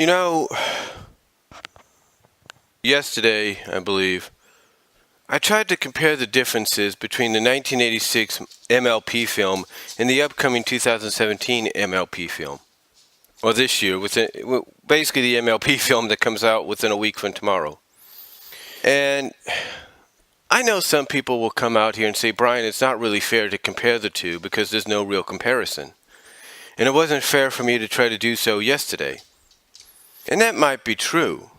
You know, yesterday, I believe, I tried to compare the differences between the 1986 MLP film and the upcoming 2017 MLP film. Or this year, basically the MLP film that comes out within a week from tomorrow. And I know some people will come out here and say, Brian, it's not really fair to compare the two because there's no real comparison. And it wasn't fair for me to try to do so yesterday. And that might be true.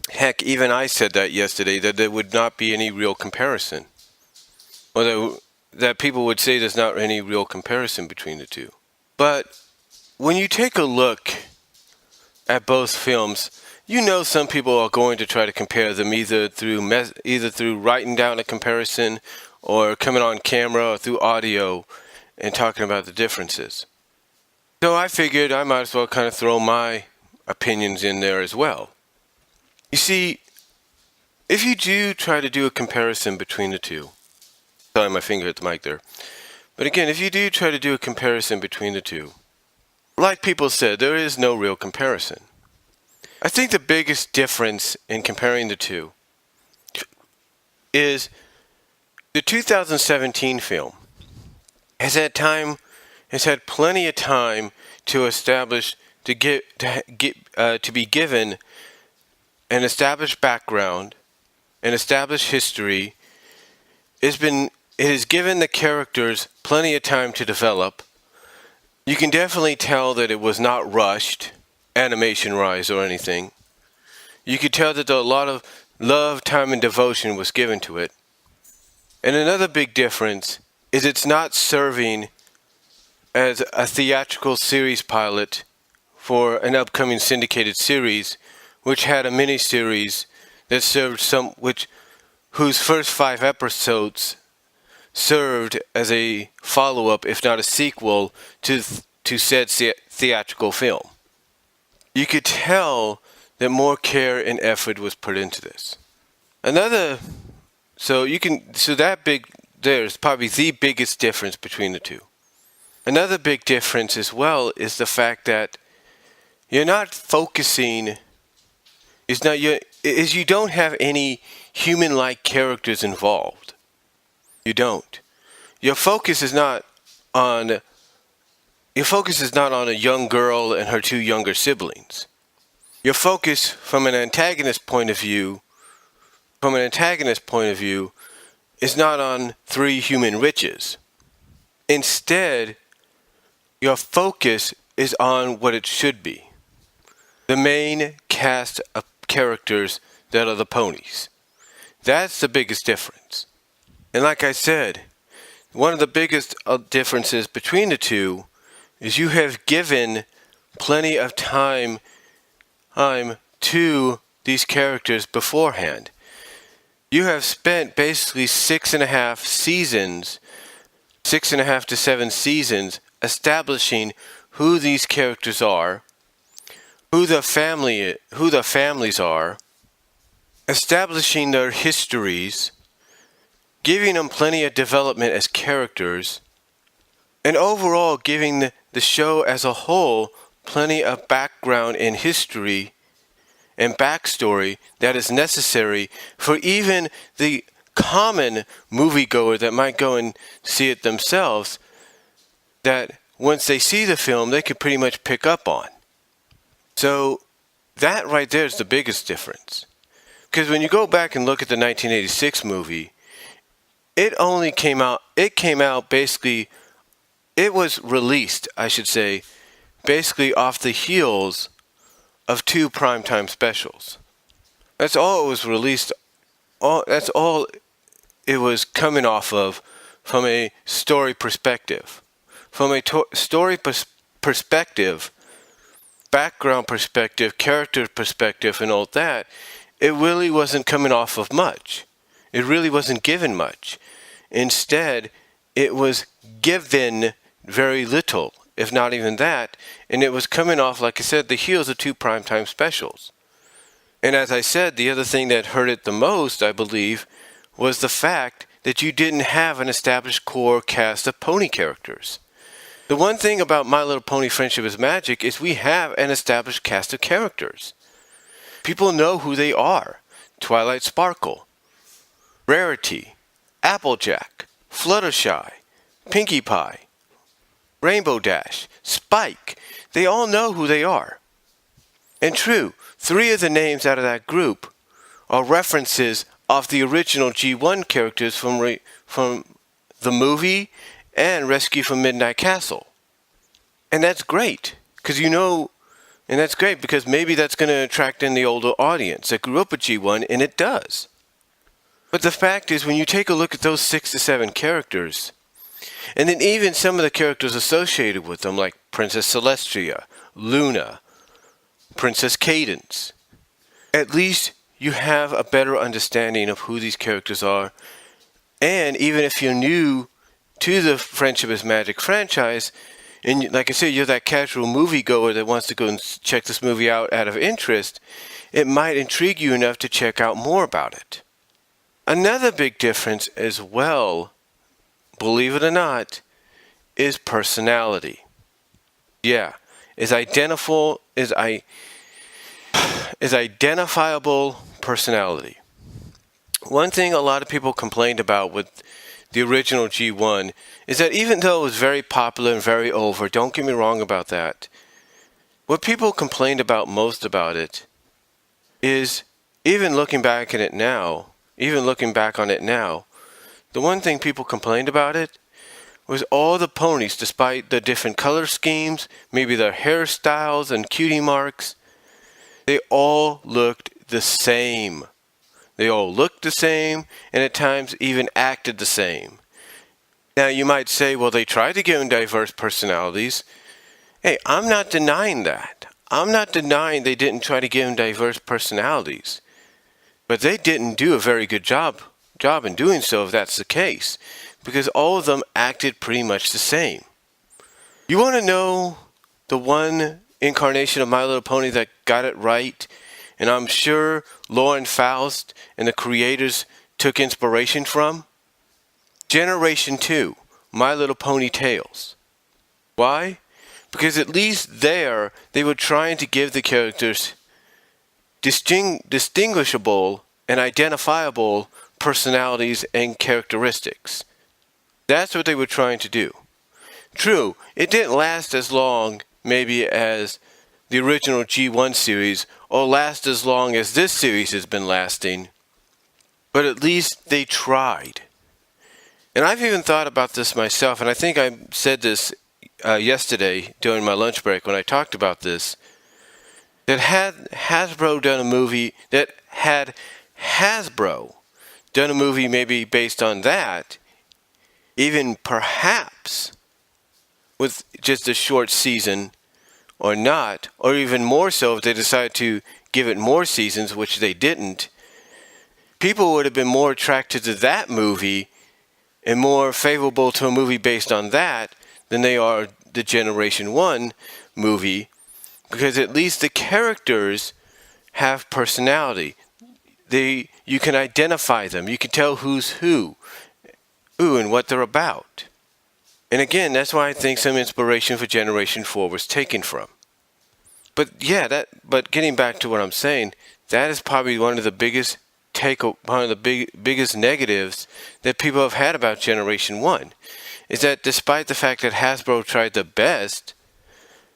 Heck, even I said that yesterday, that there would not be any real comparison. Or that people would say there's not any real comparison between the two. But when you take a look at both films, you know some people are going to try to compare them either through writing down a comparison or coming on camera or through audio and talking about the differences. So I figured I might as well kind of throw my opinions in there as well. You see, if you do try to do a comparison between the two, sorry, my finger hit the mic there. But again, if you do try to do a comparison between the two, like people said, there is no real comparison. I think the biggest difference in comparing the two is the 2017 film has had plenty of time to establish, to be given an established background, an established history. It has given the characters plenty of time to develop. You can definitely tell that it was not rushed, animation-wise or anything. You could tell that a lot of love, time, and devotion was given to it. And another big difference is it's not serving as a theatrical series pilot for an upcoming syndicated series, which had a mini-series that served whose first 5 episodes served as a follow-up, if not a sequel, to said theatrical film. You could tell that more care and effort was put into this. There's probably the biggest difference between the two. Another big difference as well is the fact that you're not focusing, you don't have any human-like characters involved. You don't. Your focus is not on a young girl and her 2 younger siblings. Your focus from an antagonist point of view is not on 3 human witches. Instead, your focus is on what it should be. The main cast of characters that are the ponies. That's the biggest difference. And like I said, one of the biggest differences between the two is you have given plenty of time to these characters beforehand. You have spent basically 6.5 to 7 seasons establishing who these characters are, who the families are, establishing their histories, giving them plenty of development as characters, and overall giving the show as a whole plenty of background and history and backstory that is necessary for even the common moviegoer that might go and see it themselves, that once they see the film, they could pretty much pick up on. So that right there is the biggest difference. Because when you go back and look at the 1986 movie, it was released, I should say, basically off the heels of 2 primetime specials. That's all it was released. That's all it was coming off of from a story perspective. From a story perspective, background perspective, character perspective, and all that, it really wasn't coming off of much. It really wasn't given much. Instead, it was given very little, if not even that, and it was coming off, like I said, the heels of 2 primetime specials. And as I said, the other thing that hurt it the most, I believe, was the fact that you didn't have an established core cast of pony characters. The one thing about My Little Pony Friendship is Magic is we have an established cast of characters. People know who they are. Twilight Sparkle, Rarity, Applejack, Fluttershy, Pinkie Pie, Rainbow Dash, Spike. They all know who they are. And true, 3 of the names out of that group are references of the original G1 characters from the movie and Rescue from Midnight Castle. And that's great, because and that's great because maybe that's going to attract in the older audience that grew up with G1, and it does. But the fact is, when you take a look at those 6 to 7 characters, and then even some of the characters associated with them, like Princess Celestia, Luna, Princess Cadance, at least you have a better understanding of who these characters are. And even if you're new to the Friendship is Magic franchise, and like I said, you're that casual moviegoer that wants to go and check this movie out of interest, it might intrigue you enough to check out more about it. Another big difference as well, believe it or not, is personality. Yeah, is identifiable personality. One thing a lot of people complained about with the original G1 is that even though it was very popular and very over, don't get me wrong about that, what people complained about most about it is, even looking back on it now, the one thing people complained about it was all the ponies, despite the different color schemes, maybe their hairstyles and cutie marks, they all looked the same. They all looked the same, and at times even acted the same. Now you might say, well, they tried to give them diverse personalities. Hey, I'm not denying that. I'm not denying they didn't try to give them diverse personalities. But they didn't do a very good job in doing so, if that's the case, because all of them acted pretty much the same. You want to know the one incarnation of My Little Pony that got it right? And I'm sure Lauren Faust and the creators took inspiration from? Generation 2, My Little Pony Tales. Why? Because at least there, they were trying to give the characters distinguishable and identifiable personalities and characteristics. That's what they were trying to do. True, it didn't last as long, maybe, as the original G1 series, or last as long as this series has been lasting, but at least they tried. And I've even thought about this myself, and I think I said this yesterday during my lunch break when I talked about this, that had Hasbro done a movie maybe based on that, even perhaps with just a short season or not, or even more so if they decided to give it more seasons, which they didn't, people would have been more attracted to that movie and more favorable to a movie based on that than they are the Generation 1 movie, because at least the characters have personality. You can identify them. You can tell who's who and what they're about. And again, that's why I think some inspiration for Generation 4 was taken from. But yeah, but getting back to what I'm saying, that is probably one of the biggest biggest negatives that people have had about Generation 1, is that despite the fact that Hasbro tried the best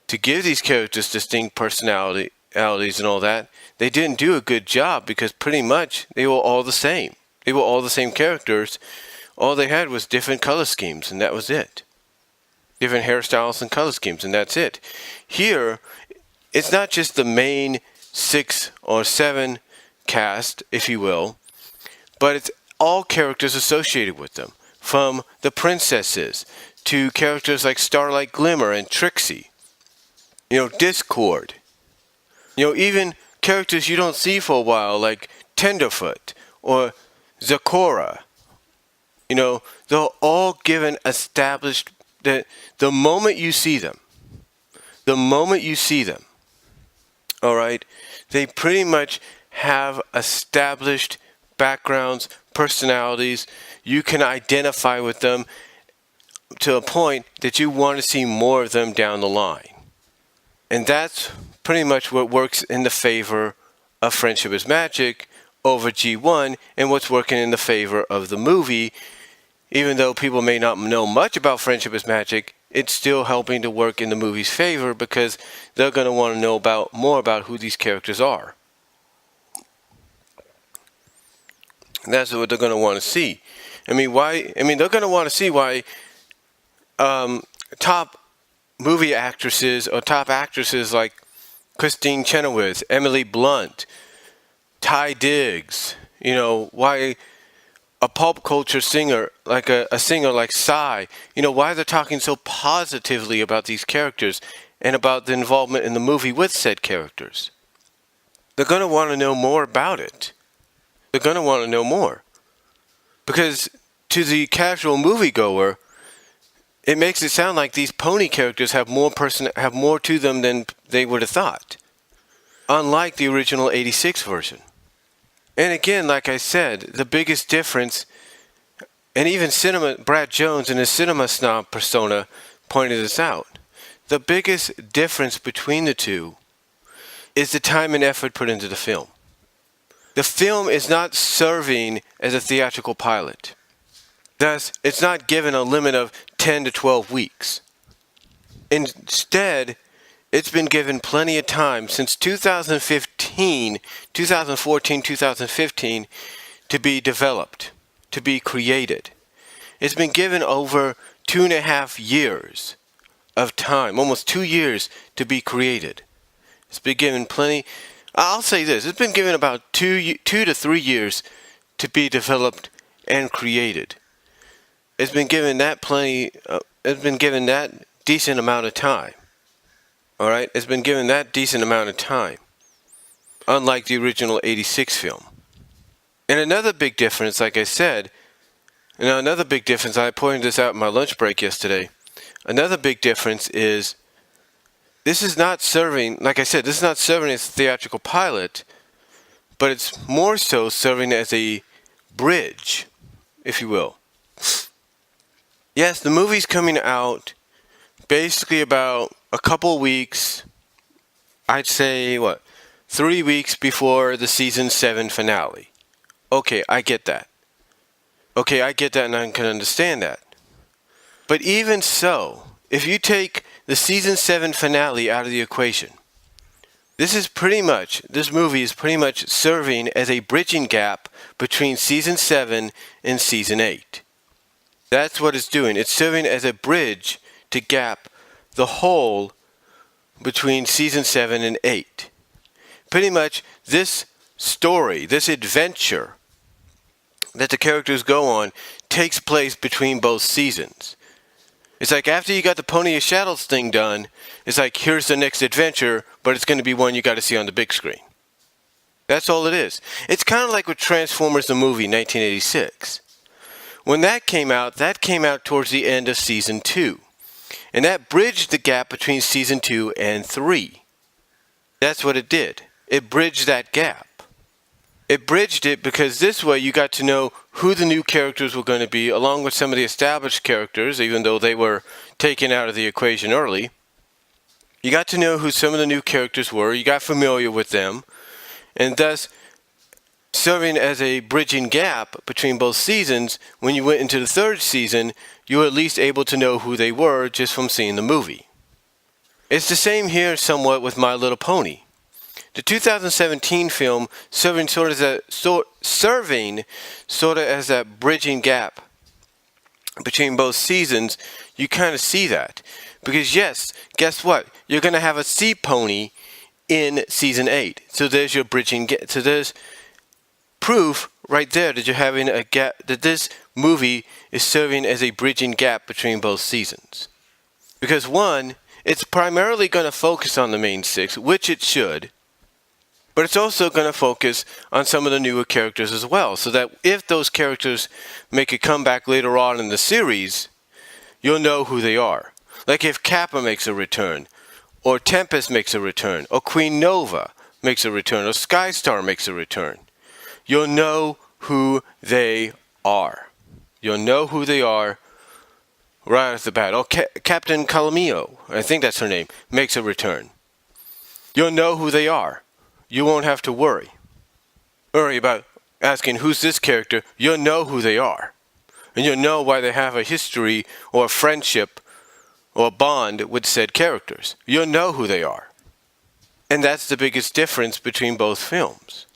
to give these characters distinct personalities and all that, they didn't do a good job, because pretty much they were all the same. They were all the same characters. All they had was different color schemes, and that was it. Different hairstyles and color schemes, and that's it. Here, it's not just the main 6 or 7 cast, if you will, but it's all characters associated with them, from the princesses to characters like Starlight Glimmer and Trixie, Discord, even characters you don't see for a while like Tenderfoot or Zakora. They're all given established, that the moment you see them, all right, they pretty much have established backgrounds, personalities. You can identify with them to a point that you want to see more of them down the line. And that's pretty much what works in the favor of Friendship is Magic over G1, and what's working in the favor of the movie. Even though people may not know much about Friendship is Magic, it's still helping to work in the movie's favor because they're going to want to know more about who these characters are. And that's what they're going to want to see. They're going to want to see why top movie actresses or top actresses like Christine Chenoweth, Emily Blunt, Ty Diggs, why a pop culture singer, like a singer like Psy, why they're talking so positively about these characters and about the involvement in the movie with said characters. They're going to want to know more about it. They're going to want to know more. Because to the casual moviegoer, it makes it sound like these pony characters have more to them than they would have thought. Unlike the original 86 version. And again, like I said, the biggest difference, and even Brad Jones in his cinema snob persona pointed this out. The biggest difference between the two is the time and effort put into the film. The film is not serving as a theatrical pilot. Thus, it's not given a limit of 10 to 12 weeks. Instead, it's been given plenty of time since 2014, 2015, to be developed, to be created. It's been given over 2.5 years of time, almost 2 years to be created. It's been given plenty. I'll say this, it's been given about 2 to 3 years to be developed and created. It's been given that decent amount of time. Alright, it's been given that decent amount of time. Unlike the original 86 film. And another big difference, like I said, I pointed this out in my lunch break yesterday. Another big difference is this is not serving, like I said, this is not serving as a theatrical pilot, but it's more so serving as a bridge, if you will. Yes, the movie's coming out basically about a couple weeks, I'd say, 3 weeks before the season 7 finale. Okay, I get that. And I can understand that. But even so, if you take the season 7 finale out of the equation, this movie is pretty much serving as a bridging gap between season 7 and season 8. That's what it's doing. It's serving as a bridge to gap the hole between season 7 and 8. Pretty much this story, this adventure that the characters go on takes place between both seasons. It's like after you got the Pony of Shadows thing done, it's like here's the next adventure, but it's going to be one you got to see on the big screen. That's all it is. It's kind of like with Transformers the movie 1986. When that came out towards the end of season 2. And that bridged the gap between season 2 and 3. That's what it did. It bridged that gap. It bridged it because this way you got to know who the new characters were going to be, along with some of the established characters, even though they were taken out of the equation early. You got to know who some of the new characters were. You got familiar with them. And thus, serving as a bridging gap between both seasons, when you went into the third season, you were at least able to know who they were just from seeing the movie. It's the same here somewhat with My Little Pony. The 2017 film serving sort of as that bridging gap between both seasons, you kind of see that. Because yes, guess what? You're going to have a sea pony in season 8. So there's your bridging gap. So there's proof right there that you're having a gap, that this movie is serving as a bridging gap between both seasons. Because one, it's primarily going to focus on the main 6, which it should, but it's also going to focus on some of the newer characters as well, so that if those characters make a comeback later on in the series, you'll know who they are. Like if Kappa makes a return, or Tempest makes a return, or Queen Nova makes a return, or Skystar makes a return. You'll know who they are. You'll know who they are right off the bat. Oh, Captain Calamio, I think that's her name, makes a return. You'll know who they are. You won't have to worry about asking who's this character. You'll know who they are. And you'll know why they have a history or a friendship or a bond with said characters. You'll know who they are. And that's the biggest difference between both films.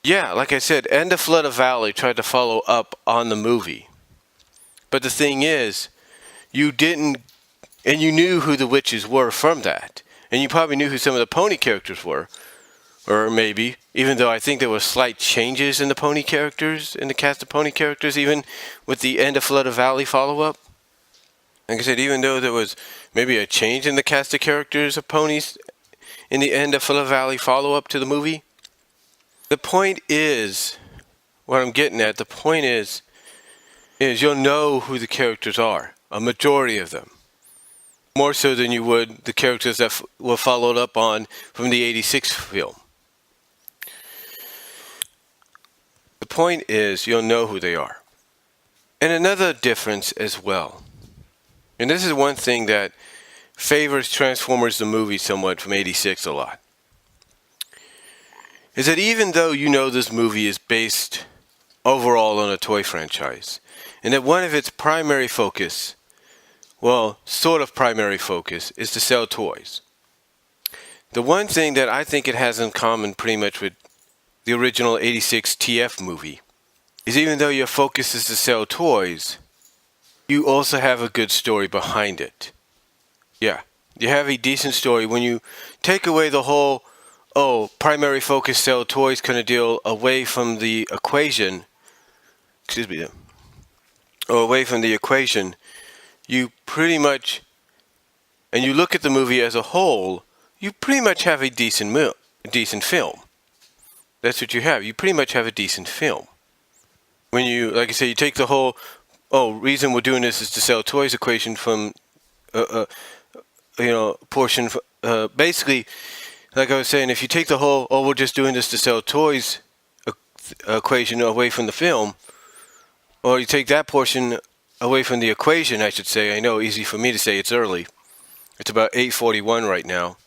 Yeah, like I said, End of Flood of Valley tried to follow up on the movie. But the thing is, you didn't, and you knew who the witches were from that. And you probably knew who some of the pony characters were. Or maybe, even though I think there were slight changes in the pony characters, in the cast of pony characters, even with the End of Flood of Valley follow-up. Like I said, even though there was maybe a change in the cast of characters of ponies in the End of Flood of Valley follow-up to the movie. The point is, what I'm getting at, the point is you'll know who the characters are, a majority of them. More so than you would the characters that were followed up on from the 86 film. The point is, you'll know who they are. And another difference as well, and this is one thing that favors Transformers the movie somewhat from 86 a lot, is that even though you know this movie is based overall on a toy franchise, and that one of its primary focus, well, sort of primary focus, is to sell toys. The one thing that I think it has in common pretty much with the original 86 TF movie is even though your focus is to sell toys, you also have a good story behind it. Yeah, you have a decent story. When you take away the whole, primary focus sell toys kind of deal away from the equation, you pretty much, and you look at the movie as a whole, you pretty much have a decent film. That's what you have. You pretty much have a decent film. When you, like I say, you take the whole, reason we're doing this is to sell toys equation from, portion, basically, like I was saying, if you take the whole, we're just doing this to sell toys equation away from the film, or you take that portion away from the equation, I should say. I know, easy for me to say, it's early. It's about 8:41 right now.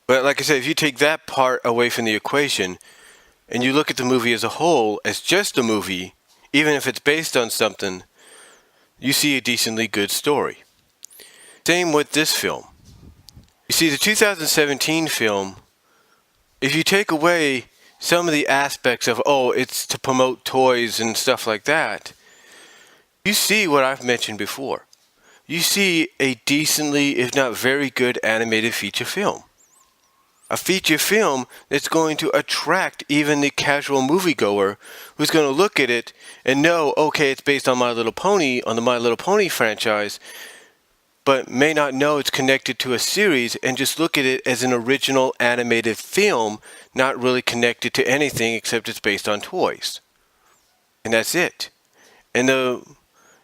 But like I said, if you take that part away from the equation, and you look at the movie as a whole, as just a movie, even if it's based on something, you see a decently good story. Same with this film. You see, the 2017 film, if you take away some of the aspects of, it's to promote toys and stuff like that, you see what I've mentioned before. You see a decently, if not very good, animated feature film. A feature film that's going to attract even the casual moviegoer who's going to look at it and know, okay, it's based on My Little Pony, on the My Little Pony franchise, but may not know it's connected to a series and just look at it as an original animated film, not really connected to anything except it's based on toys. And that's it. And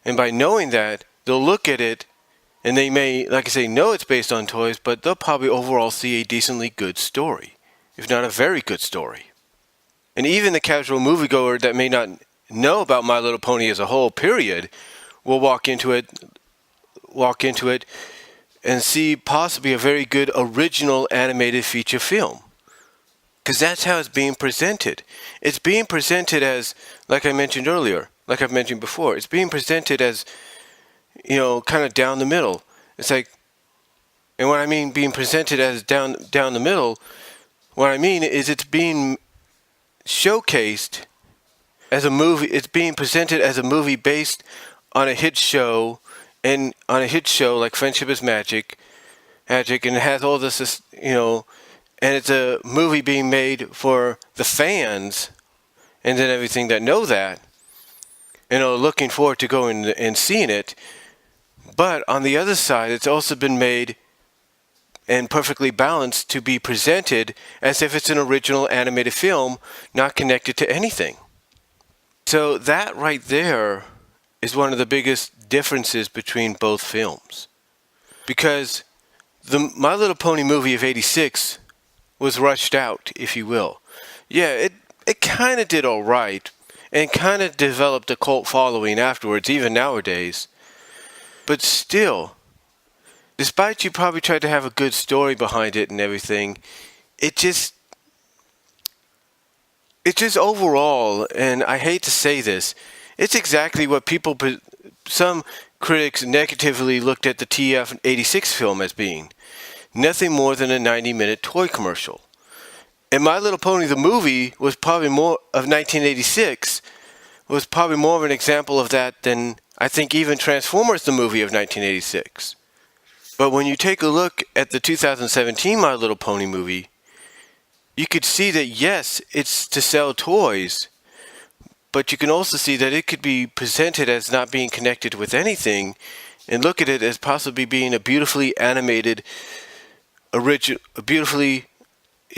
by knowing that, they'll look at it and they may, like I say, know it's based on toys, but they'll probably overall see a decently good story, if not a very good story. And even the casual moviegoer that may not know about My Little Pony as a whole, period, will walk into it and see possibly a very good original animated feature film. Because that's how it's being presented. It's being presented as, like I mentioned earlier, like I've mentioned before, it's being presented as, kind of down the middle. It's like, and what I mean being presented as down the middle, what I mean is it's being showcased as a movie. It's being presented as a movie based on a hit show, and on a hit show like Friendship is Magic, and it has all this, and it's a movie being made for the fans, and then everything that know that, looking forward to going and seeing it. But on the other side, it's also been made and perfectly balanced to be presented as if it's an original animated film, not connected to anything. So that right there is one of the biggest differences between both films. Because the My Little Pony movie of 86 was rushed out, if you will. Yeah, it kind of did all right and kind of developed a cult following afterwards, even nowadays. But still, despite you probably tried to have a good story behind it and everything, it just overall, and I hate to say this, it's exactly what some critics negatively looked at the TF-86 film as being. Nothing more than a 90-minute toy commercial. And My Little Pony, the movie, was probably more of 1986, was probably more of an example of that than I think even Transformers, the movie of 1986. But when you take a look at the 2017 My Little Pony movie, you could see that yes, it's to sell toys, but you can also see that it could be presented as not being connected with anything and look at it as possibly being a beautifully animated you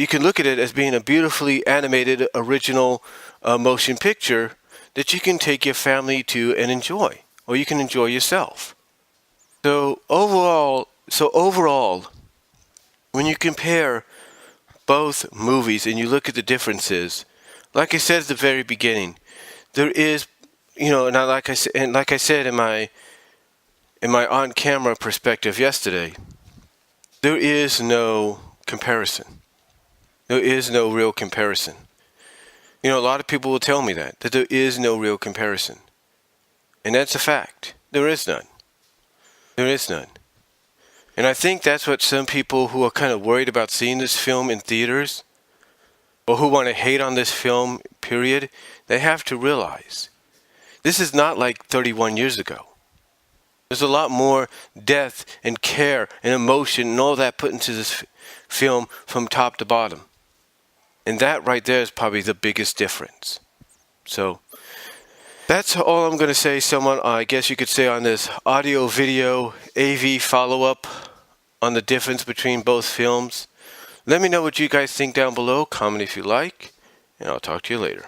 can look at it as being a beautifully animated original motion picture that you can take your family to and enjoy, or you can enjoy yourself. So overall, when you compare both movies and you look at the differences, like I said at the very beginning, there is, like I said in my on-camera perspective yesterday, there is no comparison. There is no real comparison. A lot of people will tell me that there is no real comparison. And that's a fact. There is none. There is none. And I think that's what some people who are kind of worried about seeing this film in theaters, or who want to hate on this film, period, they have to realize. This is not like 31 years ago. There's a lot more depth and care and emotion and all that put into this film from top to bottom. And that right there is probably the biggest difference. So that's all I'm going to say, I guess you could say, on this audio video AV follow-up on the difference between both films. Let me know what you guys think down below. Comment if you like, and I'll talk to you later.